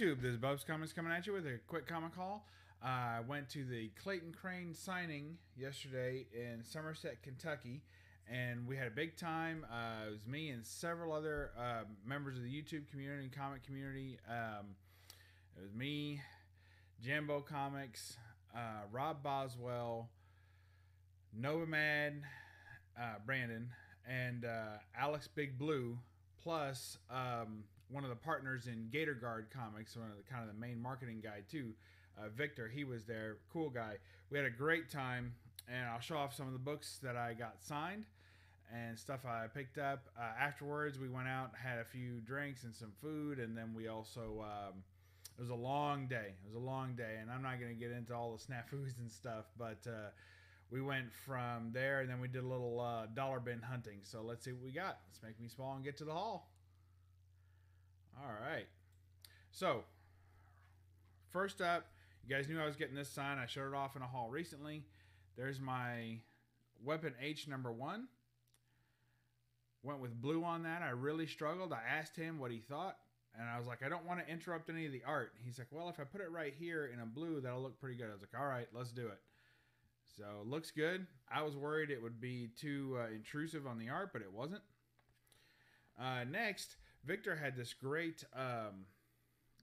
YouTube, this is BUB'S Comics coming at you with a quick comic haul. I went to the Clayton Crain signing yesterday in Somerset, Kentucky, and we had a big time. It was me and several other members of the YouTube community and comic community. It was me, Jambo Comics, Rob Boswell, Novamad, Brandon, and Alex Big Blue, plus one of the partners in Gator Guard Comics, one of the kind of the main marketing guy too, Victor. He was there, cool guy. We had a great time, and I'll show off some of the books that I got signed and stuff I picked up. Afterwards, we went out, had a few drinks and some food, and then we also it was a long day. It was a long day, and I'm not going to get into all the snafus and stuff, but we went from there, and then we did a little dollar bin hunting. So let's see what we got. Let's make me small and get to the haul. All right. So, first up, you guys knew I was getting this sign. I showed it off in a haul recently. There's my Weapon H #1. Went with blue on that. I really struggled. I asked him what he thought, and I was like, I don't want to interrupt any of the art. He's like, well, if I put it right here in a blue, that'll look pretty good. I was like, all right, let's do it. So, it looks good. I was worried it would be too intrusive on the art, but it wasn't. Next, Victor had this great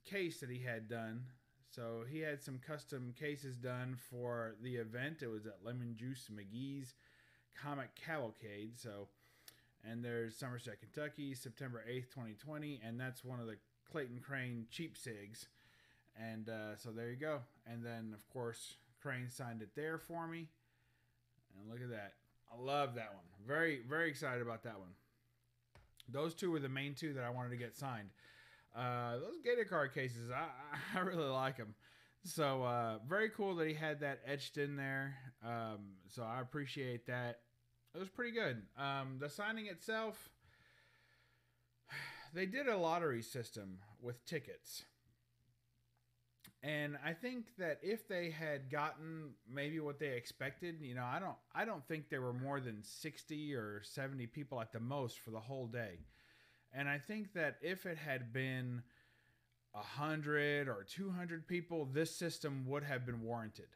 case that he had done. So he had some custom cases done for the event. It was at Lemon Juice McGee's Comic Cavalcade. So, and there's Somerset, Kentucky, September 8th, 2020. And that's one of the Clayton Crain cheap cigs. And so there you go. And then, of course, Crain signed it there for me. And look at that. I love that one. Very, very excited about that one. Those two were the main two that I wanted to get signed. Those Gator card cases, I really like them. So, very cool that he had that etched in there. So, I appreciate that. It was pretty good. The signing itself, they did a lottery system with tickets. And I think that if they had gotten maybe what they expected, you know, I don't think there were more than 60 or 70 people at the most for the whole day. And I think that if it had been 100 or 200 people, this system would have been warranted.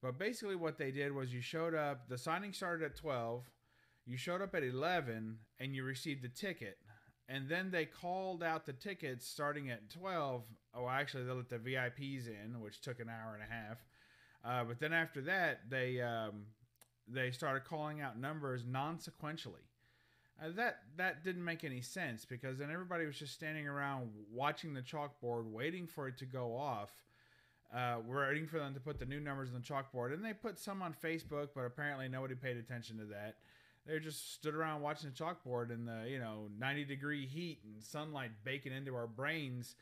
But basically what they did was you showed up, the signing started at 12, you showed up at 11, and you received a ticket. And then they called out the tickets starting at 12. Oh, actually, they let the VIPs in, which took an hour and a half. But then after that, they started calling out numbers non-sequentially. That didn't make any sense, because then everybody was just standing around watching the chalkboard, waiting for it to go off. Waiting for them to put the new numbers on the chalkboard. And they put some on Facebook, but apparently nobody paid attention to that. They just stood around watching the chalkboard in the 90-degree heat and sunlight baking into our brains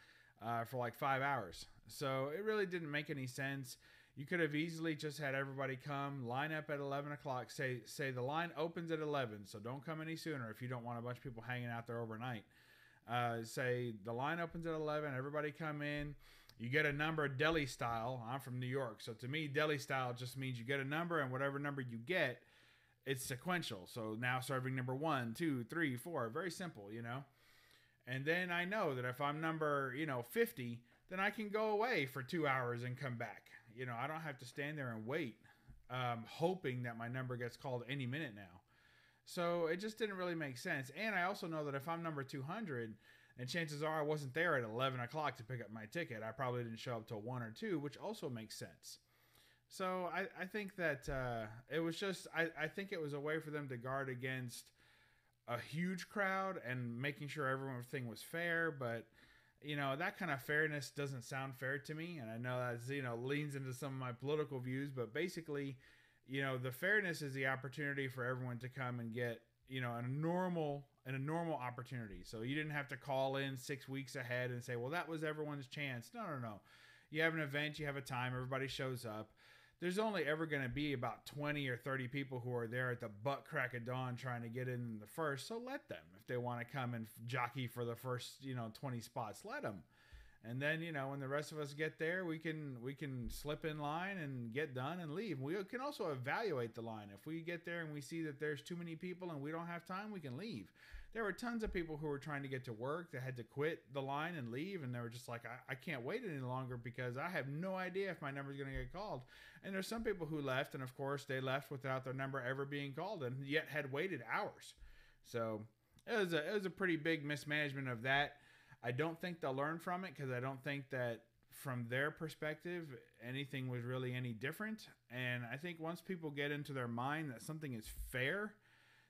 for like 5 hours. So it really didn't make any sense. You could have easily just had everybody come, line up at 11 o'clock. Say the line opens at 11, so don't come any sooner if you don't want a bunch of people hanging out there overnight. Say the line opens at 11, everybody come in. You get a number deli style. I'm from New York, so to me, deli style just means you get a number, and whatever number you get, it's sequential. So now serving number 1, 2, 3, 4. Very simple, you know. And then I know that if I'm number, 50, then I can go away for 2 hours and come back. You know, I don't have to stand there and wait, hoping that my number gets called any minute now. So it just didn't really make sense. And I also know that if I'm number 200, and chances are I wasn't there at 11 o'clock to pick up my ticket, I probably didn't show up till 1 or 2, which also makes sense. So I think that it was just, I think it was a way for them to guard against a huge crowd and making sure everything was fair. But, that kind of fairness doesn't sound fair to me. And I know that, leans into some of my political views. But basically, the fairness is the opportunity for everyone to come and get, a normal opportunity. So you didn't have to call in 6 weeks ahead and say, well, that was everyone's chance. No. You have an event, you have a time, everybody shows up. There's only ever going to be about 20 or 30 people who are there at the butt crack of dawn trying to get in the first. So let them. If they want to come and jockey for the first, 20 spots, let them. And then, when the rest of us get there, we can slip in line and get done and leave. We can also evaluate the line. If we get there and we see that there's too many people and we don't have time, we can leave. There were tons of people who were trying to get to work that had to quit the line and leave, and they were just like, I can't wait any longer because I have no idea if my number is going to get called. And there's some people who left, and of course they left without their number ever being called, and yet had waited hours. So it was a pretty big mismanagement of that. I don't think they'll learn from it because I don't think that from their perspective anything was really any different. And I think once people get into their mind that something is fair,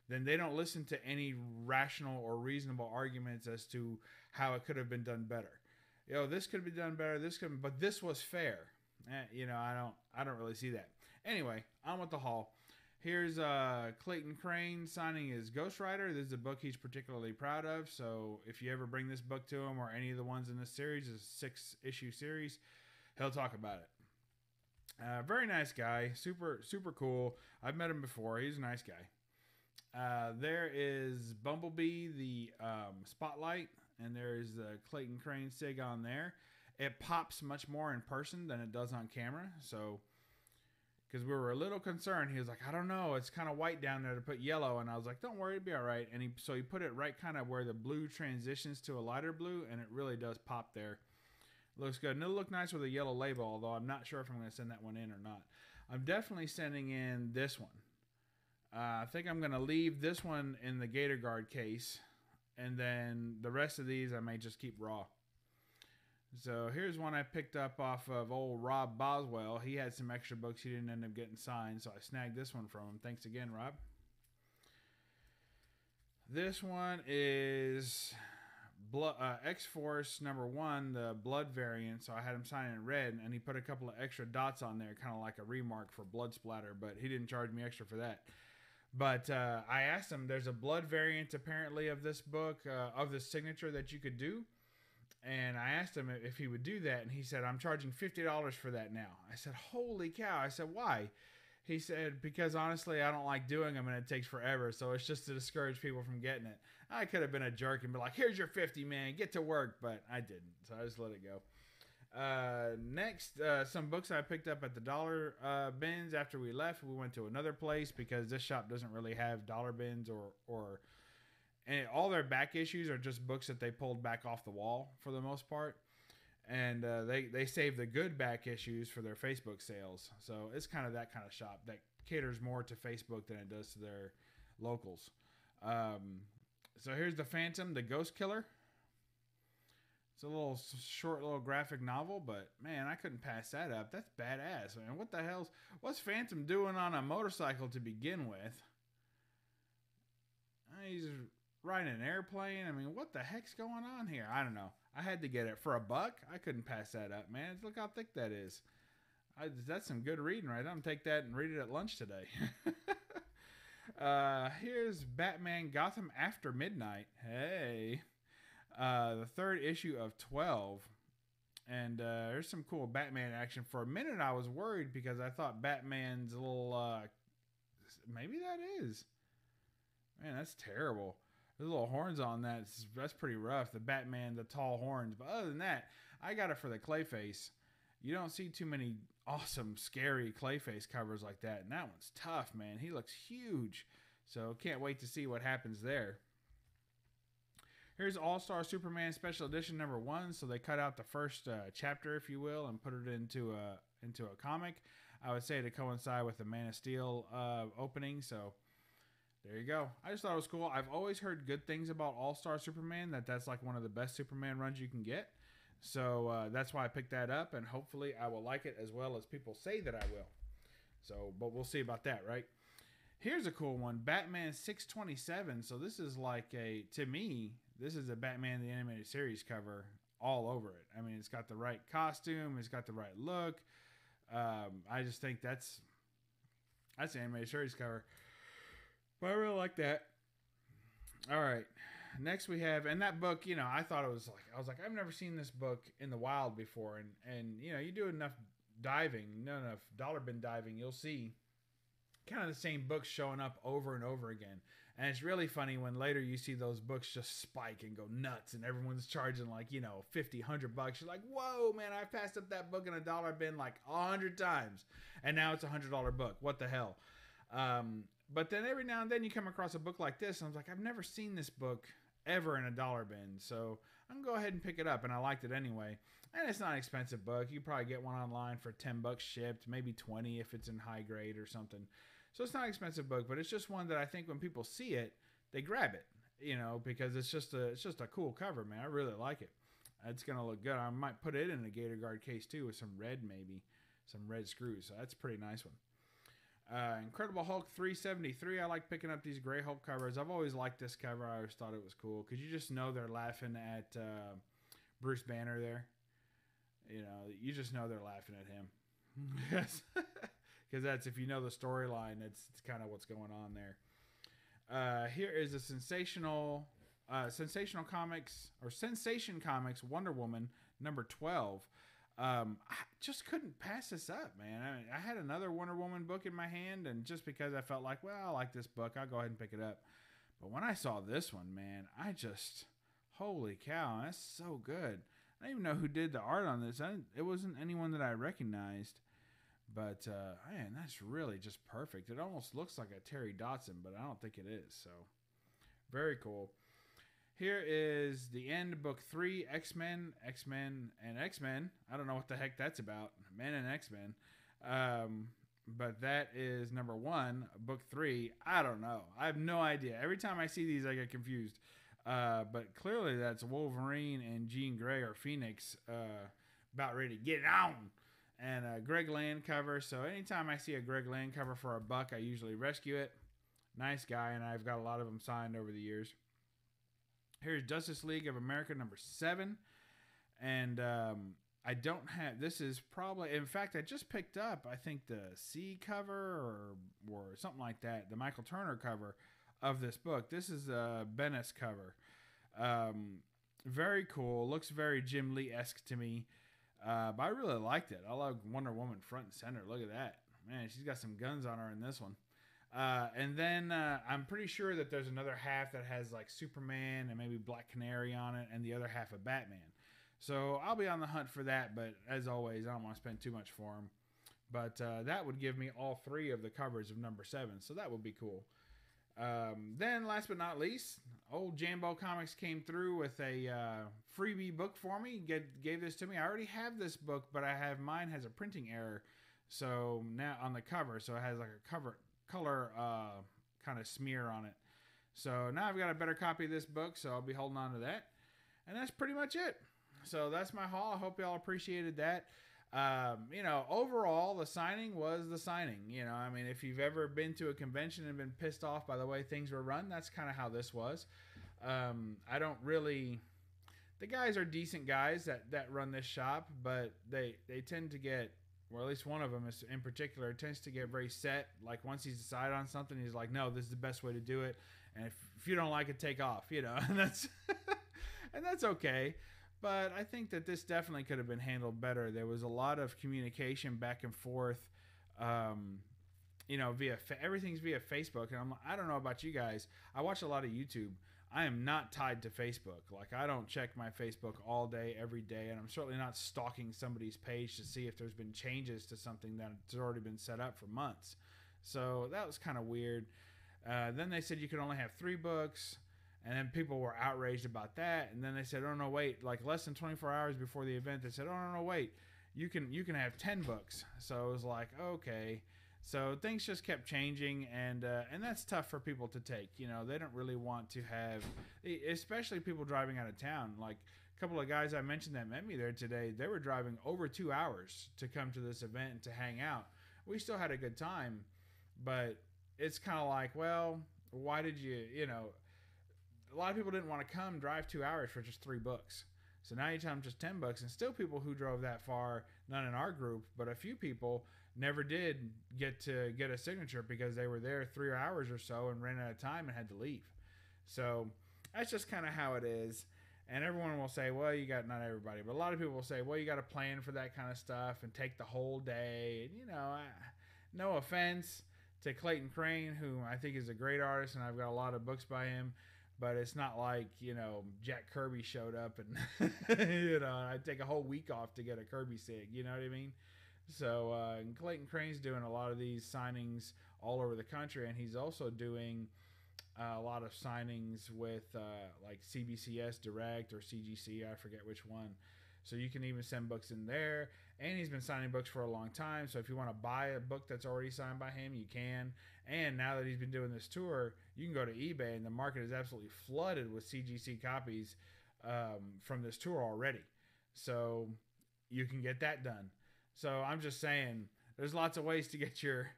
then they don't listen to any rational or reasonable arguments as to how it could have been done better. This could be done better. But this was fair. I don't really see that. Anyway, on with the haul. Here's Clayton Crain signing his Ghost Rider. This is a book he's particularly proud of. So if you ever bring this book to him or any of the ones in this series, it's a 6-issue series, he'll talk about it. Very nice guy. Super, super cool. I've met him before. He's a nice guy. There is Bumblebee, the Spotlight, and there's the Clayton Crain sig on there. It pops much more in person than it does on camera. So, because we were a little concerned, he was like, I don't know, it's kind of white down there to put yellow. And I was like, don't worry, it'll be all right. And he put it right kind of where the blue transitions to a lighter blue, and it really does pop there. Looks good. And it'll look nice with a yellow label, although I'm not sure if I'm going to send that one in or not. I'm definitely sending in this one. I think I'm going to leave this one in the Gator Guard case, and then the rest of these I may just keep raw. So here's one I picked up off of old Rob Boswell. He had some extra books he didn't end up getting signed, so I snagged this one from him. Thanks again, Rob. This one is X-Force #1, the blood variant, so I had him sign in red, and he put a couple of extra dots on there, kind of like a remark for blood splatter, but he didn't charge me extra for that. But I asked him, there's a blood variant apparently of this book, of the signature that you could do. And I asked him if he would do that, and he said, I'm charging $50 for that now. I said, holy cow. I said, why? He said, because honestly, I don't like doing them, and it takes forever, so it's just to discourage people from getting it. I could have been a jerk and be like, here's your 50, man, get to work, but I didn't, so I just let it go. Next, some books I picked up at the dollar bins after we left. We went to another place because this shop doesn't really have dollar bins and all their back issues are just books that they pulled back off the wall for the most part. And they save the good back issues for their Facebook sales. So it's kind of that kind of shop that caters more to Facebook than it does to their locals. So here's The Phantom, the Ghost Killer. It's a little short little graphic novel, but man, I couldn't pass that up. That's badass, man. What the hell's what's Phantom doing on a motorcycle to begin with? He's riding an airplane. I mean, what the heck's going on here? I don't know. I had to get it for $1. I couldn't pass that up, man. Look how thick that is. That's some good reading, right? I'm gonna take that and read it at lunch today. Here's Batman Gotham After Midnight. Hey. The third issue of 12. And there's some cool Batman action. For a minute, I was worried because I thought Batman's a little... maybe that is. Man, that's terrible. There's little horns on that. That's pretty rough. The Batman, the tall horns. But other than that, I got it for the Clayface. You don't see too many awesome, scary Clayface covers like that. And that one's tough, man. He looks huge. So can't wait to see what happens there. Here's All-Star Superman Special Edition #1. So they cut out the first chapter, if you will, and put it into a comic. I would say to coincide with the Man of Steel opening. So there you go. I just thought it was cool. I've always heard good things about All-Star Superman. That's like one of the best Superman runs you can get. So that's why I picked that up, and hopefully I will like it as well as people say that I will. So, but we'll see about that, right? Here's a cool one, Batman 627. So this is like to me, this is a Batman the Animated Series cover all over it. I mean, it's got the right costume, it's got the right look. I just think that's the Animated Series cover. But I really like that. All right. Next we have, and that book, I thought it was like, I was like, I've never seen this book in the wild before. And you do enough diving, enough dollar bin diving, you'll see kind of the same books showing up over and over again. And it's really funny when later you see those books just spike and go nuts and everyone's charging like, you know, 50, $100. You're like, whoa, man, I passed up that book in a dollar bin like 100 times. And now it's $100 book. What the hell? But then every now and then you come across a book like this. And I was like, I've never seen this book ever in a dollar bin. So I'm going to go ahead and pick it up. And I liked it anyway. And it's not an expensive book. You probably get one online for $10 shipped, maybe 20 if it's in high grade or something. So it's not an expensive book, but it's just one that I think when people see it, they grab it, you know, because it's just a cool cover, man. I really like it. It's going to look good. I might put it in a Gator Guard case too with some red, maybe some red screws. So that's a pretty nice one. Incredible Hulk 373. I like picking up these gray Hulk covers. I've always liked this cover. I always thought it was cool because you just know they're laughing at Bruce Banner there. You know, you just know they're laughing at him. Yes. Because that's, if you know the storyline, it's kind of what's going on there. Here is a Sensational Comics, or Sensation Comics Wonder Woman number 12. I just couldn't pass this up, man. I had another Wonder Woman book in my hand, and just because I felt like, well, I like this book, I'll go ahead and pick it up. But when I saw this one, man, I just, holy cow, that's so good. I don't even know who did the art on this. It wasn't anyone that I recognized. But, man, that's really just perfect. It almost looks like a Terry Dodson, but I don't think it is. So, very cool. Here is the end, book 3, X-Men, and X-Men. I don't know what the heck that's about. Men and X-Men. But that is number 1, book 3. I don't know. I have no idea. Every time I see these, I get confused. But clearly that's Wolverine and Jean Grey or Phoenix about ready to get on. And a Greg Land cover. So anytime I see a Greg Land cover for $1, I usually rescue it. Nice guy, and I've got a lot of them signed over the years. Here's Justice League of America number 7. And I don't have, this is probably, in fact, I just picked up, I think, the C cover or something like that, the Michael Turner cover of this book. This is a Bennis cover. Very cool. Looks very Jim Lee-esque to me. But I really liked it. I love Wonder Woman front and center. Look at that. Man, she's got some guns on her in this one. And then I'm pretty sure that there's another half that has like Superman and maybe Black Canary on it, and the other half of Batman. So I'll be on the hunt for that, but as always, I don't want to spend too much for them. But that would give me all 3 of the covers of number 7, so that would be cool. Then, last but not least, old Jambo Comics came through with a freebie book for me. Gave this to me. I already have this book, but mine has a printing error. So now on the cover, so it has like a color kind of smear on it. So now I've got a better copy of this book, so I'll be holding on to that. And that's pretty much it. So that's my haul. I hope y'all appreciated that. You know, overall, the signing was the signing. You know, I mean, if you've ever been to a convention and been pissed off by the way things were run, that's kind of how this was. I don't really... The guys are decent guys that run this shop, but they tend to get... Well, at least one of them is, in particular, tends to get very set. Like, once he's decided on something, he's like, no, this is the best way to do it. And if you don't like it, take off, you know. And that's and that's okay. But I think that this definitely could have been handled better. There was a lot of communication back and forth, you know, everything's via Facebook. And I don't know about you guys. I watch a lot of YouTube. I am not tied to Facebook. Like, I don't check my Facebook all day, every day. And I'm certainly not stalking somebody's page to see if there's been changes to something that's already been set up for months. So that was kind of weird. Then they said you could only have 3 books. And then people were outraged about that. And then they said, oh, no, wait, like less than 24 hours before the event, they said, oh, no, wait, you can have 10 books. So it was like, okay. So things just kept changing, and that's tough for people to take. You know, they don't really want to have, especially people driving out of town. Like a couple of guys I mentioned that met me there today, they were driving over 2 hours to come to this event and to hang out. We still had a good time, but it's kind of like, well, why did you know, a lot of people didn't want to come drive 2 hours for just 3 books. So now you tell them just 10 bucks, and still people who drove that far, none in our group, but a few people never did get to get a signature because they were there 3 hours or so and ran out of time and had to leave. So that's just kind of how it is. And everyone will say, well, not everybody, but a lot of people will say, well, you got to plan for that kind of stuff and take the whole day. And, you know, no offense to Clayton Crain, who I think is a great artist, and I've got a lot of books by him. But it's not like, Jack Kirby showed up and, I'd take a whole week off to get a Kirby sig. You know what I mean? So and Clayton Crane's doing a lot of these signings all over the country, and he's also doing a lot of signings with like CBCS Direct or CGC, I forget which one. So you can even send books in there. And he's been signing books for a long time. So if you want to buy a book that's already signed by him, you can. And now that he's been doing this tour, you can go to eBay, and the market is absolutely flooded with CGC copies from this tour already. So you can get that done. So I'm just saying, there's lots of ways to get your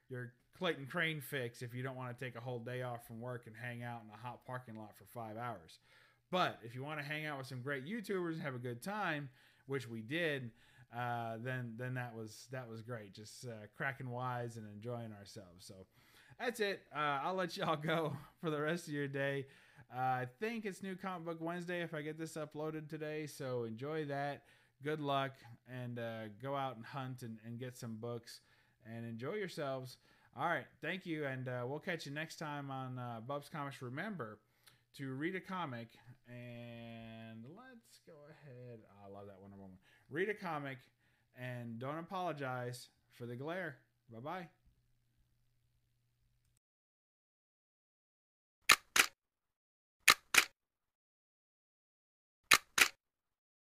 Clayton Crain fix if you don't want to take a whole day off from work and hang out in a hot parking lot for 5 hours. But if you want to hang out with some great YouTubers and have a good time, which we did, then that was great. Just cracking wise and enjoying ourselves. So that's it. I'll let y'all go for the rest of your day. I think it's New Comic Book Wednesday if I get this uploaded today. So enjoy that. Good luck, and go out and hunt and get some books and enjoy yourselves. All right. Thank you. And we'll catch you next time on BUB'S Comics. Remember to read a comic, and let's go ahead. I love that one. Read a comic and don't apologize for the glare. Bye-bye.